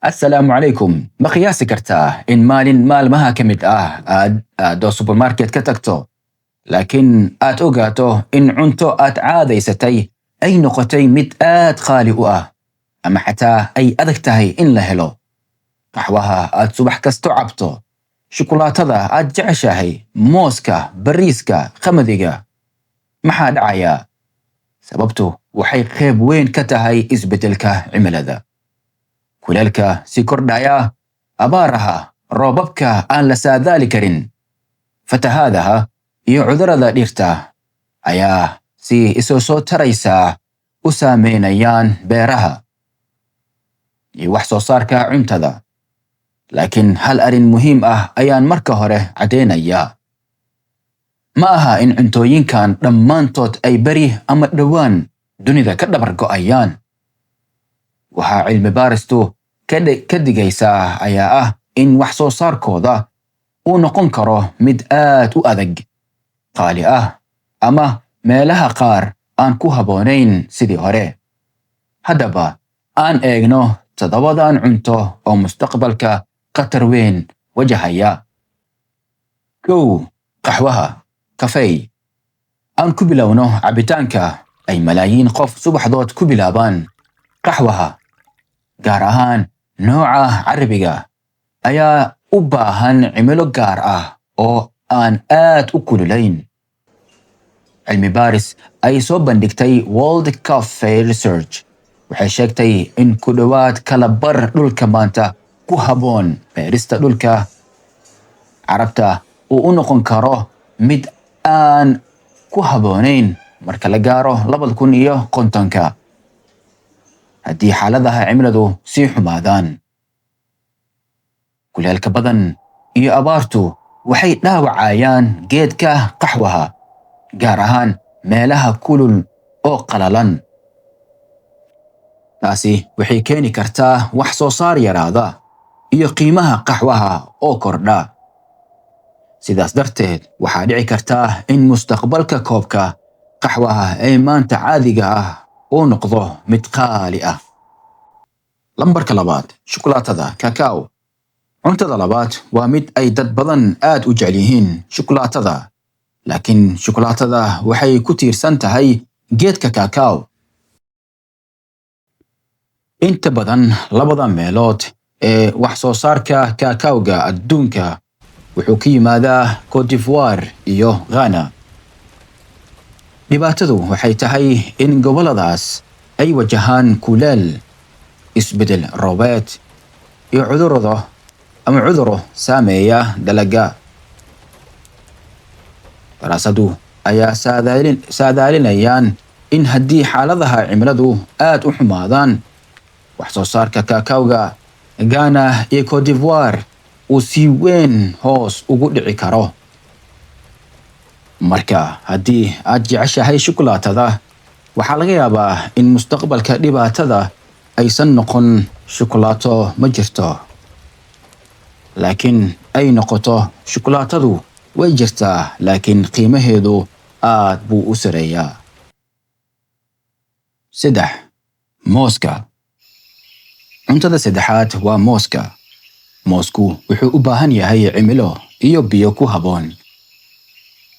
السلام عليكم. ma qiyaasi kartaa in maalin maalmaha ka mid ah aad aado supermarket ka tagto laakiin aad ogaato in cunto aad caadaysatay ay noqotay mid aad qaali u ah ama xataa ay adag tahay in la helo? qaxwaha aad subax kasto cabto, shukulaatada aad jeceshahay, mooska, bariiska, qamadiga. maxaa dhacaya? sababtu waxay qayb weyn ka tahay isbedelka cimilada. kulaylka si kordhaya, abaaraha, roobabka aan la saadaali karin, fatahaadaha iyo cudurrada dhirta ayaa si isu soo taraysa u saameynayaan beeraha iyo wax soo saarka cuntada. laakiin hal arrin muhiim ah ayaan marka hore caddeynaya. ma aha in cuntooyinkan dhammaantood ay beri ama dhowaan dunida ka dhabar go'ayaan. waxaa cilmi baaristu ka digaysaa ayaa ah in wax soo saarkooda uu noqon karo mid aad u adag, qaali ah, ama meelaha qaar aan ku habboonayn sidii hore. haddaba aan eegno 7 cunto oo mustaqbalka khatar weyn wajahaya. 1. qaxwaha, kafey. aan ku bilowno cabitaanka ay malaayiin qof subaxdood ku bilaabaan. qaxwaha, gaar ahaan nooca carabiga, ayaa u baahan cimilo gaar ah oo aan aad u kululayn. cilmi baaris ay soo bandhigtay World Coffee Research waxay sheegtay in ku dhowaad kala bar dhulka maanta ku habboon beerista dhulka carabta uu u noqon karo mid aan ku habboonayn marka la gaaro 2050 haddii xaaladaha cimiladu sii xumaadaan. kulaylka badan iyo abaartu waxay dhaawacayaan geedka qaxwaha, gaar ahaan meelaha kulul oo qalalan. taasi waxay keeni kartaa wax soo saar yaraada iyo qiimaha qaxwaha oo kordha. sidaas darteed waxaa dhici karta in mustaqbalka koobka qaxwaha ee maanta caadiga ah uu noqdo mid qaali ah. lambarka 2. shukulaatada kakao. cuntada labaad waa mid ay dad badan aad u jecel yihiin, shukulaatada. laakiin shukulaatada waxay ku tiirsan tahay geedka kakao. inta badan 2 meelood ee wax soo saarka kakaoga adduunka wuxuu ka yimaadaa Cote d'Ivoire iyo Ghana. dhibaatadu waxay tahay in goboladaas ay wajahaan kuleyl, isbedel roobeed iyo cudurro saameeya dalagga. daraasadu ayaa saadaalinayaan in haddii xaaladaha cimiladu aad u xumaadaan, wax soo saarka kakaoga Ghana iyo Cote d'Ivoire uu si weyn hoos ugu dhici karo. marka haddii aad jeceshahay shukulaatada, waxaa laga yaabaa in mustaqbalka dhibaatada aysan noqon shukulaato ma jirto, laakiin ay noqoto shukulaatadu way jirtaa laakiin qiimaheedu aad buu u sareeyaa. 3. mooska. cuntada saddexaad waa mooska. moosku wuxuu u baahan yahay cimilo iyo biyo ku habboon,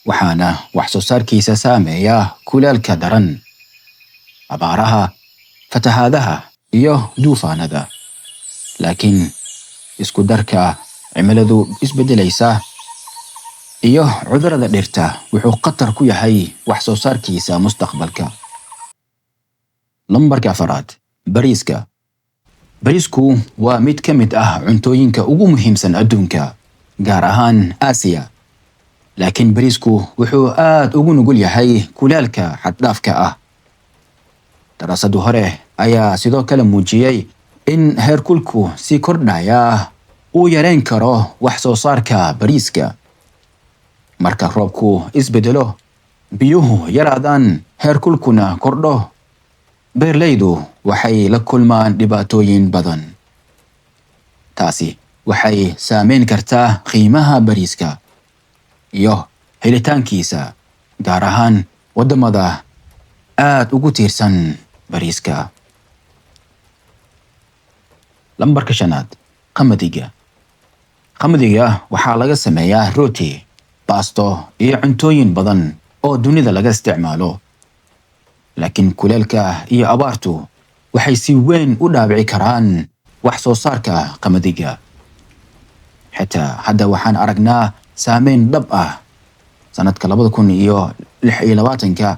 waxaana wax soo saarkiisa saameeya kulaylka daran, abaaraha, fatahaadaha iyo duufaanada. laakiin isku darka cimiladu isbedelaysa iyo cudurrada dhirta wuxuu khatar ku yahay wax soo saarkiisa mustaqbalka. lambarka 4. bariiska. bariisku waa mid ka mid ah cuntooyinka ugu muhiimsan adduunka, gaar ahaan Aasiya. laakiin bariisku wuxuu aad ugu nugul yahay kulaylka xad-dhaafka ah. daraasadu hore ayaa sidoo kale muujiyay in heerkulku si kordhaya uu yareyn karo wax soo saarka bariiska. marka roobku isbedelo, biyuhu yaraadaan, heerkulkuna kordho, beeraleydu waxay la kulmaan dhibaatooyin badan. taasi waxay saameyn kartaa qiimaha bariiska iyo helitaankiisa, gaar ahaan waddamada aad ugu tiirsan bariiska. lambarka shanaad, qamadiga. qamadiga waxaa laga sameeyaa rooti, baasto iyo cuntooyin badan oo dunida laga isticmaalo. laakiin kuleelka iyo abaartu waxay si weyn u dhaabici karaan wax soo saarka qamadiga. xitaa hadda waxaan aragnaa saameyn dhab ah. sanadka 2026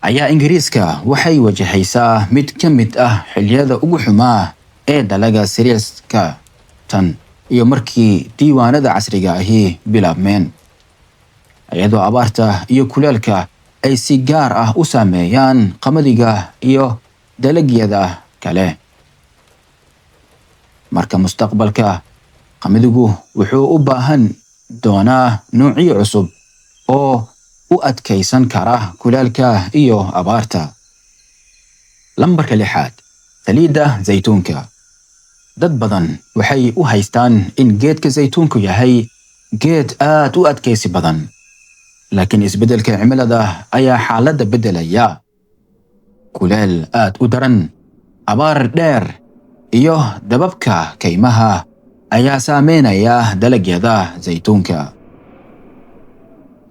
ayaa Ingiriiska waxay wajahaysaa mid ka mid ah xilliyada ugu xumaa ee dalaga cerealska tan iyo markii diiwaanada casriga ahi bilaabmeen, iyadoo abaarta iyo kuleelka ay si gaar ah u saameeyaan qamadiga iyo dalagyada kale. marka mustaqbalka, qamadigu wuxuu u baahan doonaa noocyo cusub oo u adkaysan kara kuleelka iyo abaarta. lambarka 6, saliidda zaytuunka. dad badan waxay u haystaan in geedka zaytuunku yahay geed aad u adkaysi badan, laakiin isbeddelka cimilada ayaa xaaladda beddelaya. kuleel aad u daran, abaar dheer iyo dababka kaymaha ayaa saameynaya dalagyada zaytuunka.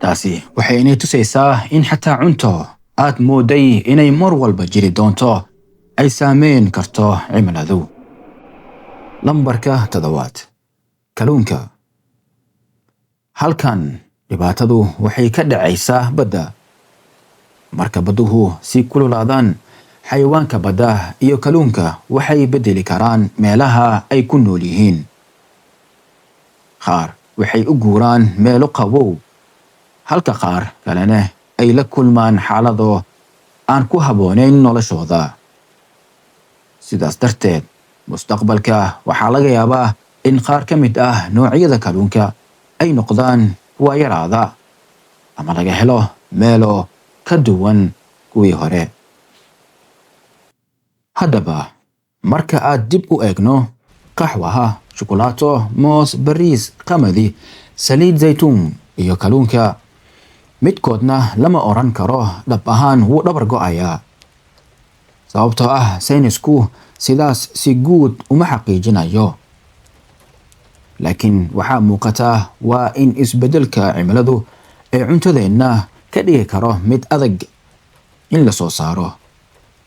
taasi waxay inay tusaysaa in xataa cunto aad mooday inay mar walba jiri doonto ay saameyn karto cimiladu. lambarka 7, kalluunka. halkan dhibaatadu waxay ka dhacaysaa badda. marka badduhu si kululaadaan, xayawaanka badda iyo kalluunka waxay beddeli karaan meelaha ay ku nool yihiin. qaar waxay u guuraan meelo qabow, halka qaar kalena ay la kulmaan xaalado aan ku habboonayn noloshooda. sidaas darteed, mustaqbalka waxaa laga yaabaa in qaar ka mid ah noocyada kalluunka ay noqdaan kuwa yaraada ama laga helo meelo ka duwan kuwii hore. haddaba, marka aad dib u eegno qaxwaha, shukulaato, moos, bariis, qamadi, saliid zaytuun iyo kalluunka, midkoodna lama oran karo dhab ahaan wuu dhabar go'ayaa, sababtoo ah saynisku sidaas si guud uma xaqiijinayo. laakiin waxaa muuqata waa in isbeddelka cimiladu ee cuntadeenna ka dhigi karo mid adag in la soo saaro,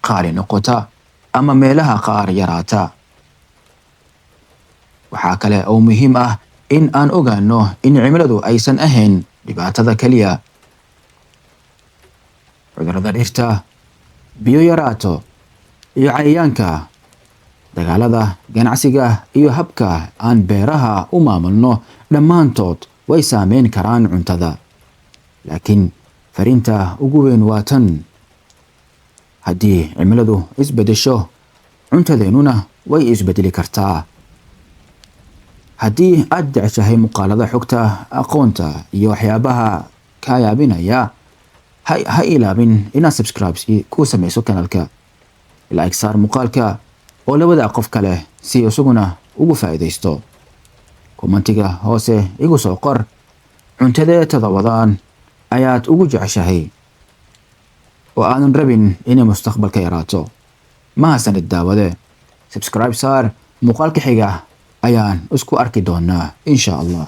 qaali noqota ama meelaha qaar yaraata. waxaa kale oo muhiim ah in aan ogaano in cimiladu aysan ahayn dhibaatada kaliya. cudurrada dhirta, biyo yaraato iyo cayayaanka, dagaalada, ganacsiga iyo habka aan beeraha u maamulno dhammaantood way saameyn karaan cuntada. laakiin fariinta ugu weyn waa tan: haddii cimiladu isbeddesho, cuntadeennuna way isbeddeli kartaa. haddii aad jeceshahay muuqaalada xogta, aqoonta iyo waxyaabaha ka yaabinaya, ha ilaabin inaad subscribe ku samayso kanaalka, like saar muuqaalka oo la wadaag qof kale si isaguna ugu faa'iidaysto. kommentiga hoose igu soo qor cuntadee toddobaadkan ayaad ugu jeceshahay oo aanan rabin inay mustaqbalka yaraato. mahadsanid daawade. subscribe saar, muuqaalka xiga ayaan isku arki doonaa insha Allah.